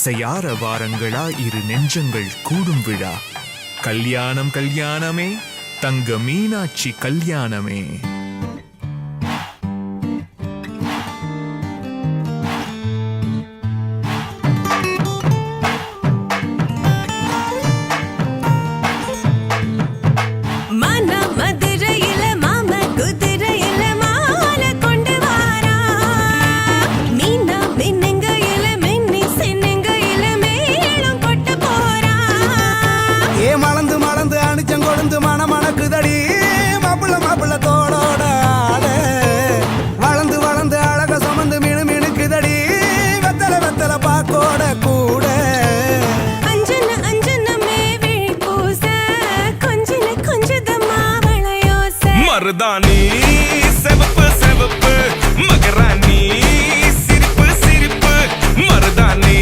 இசையார வாரங்களா இரு நெஞ்சங்கள் கூடும் விழா. கல்யாணம் கல்யாணமே தங்க மீனாட்சி கல்யாணமே. மருதாணி செவப்பு செவப்பு மகராணி சிரிப்பு சிரிப்பு மருதாணி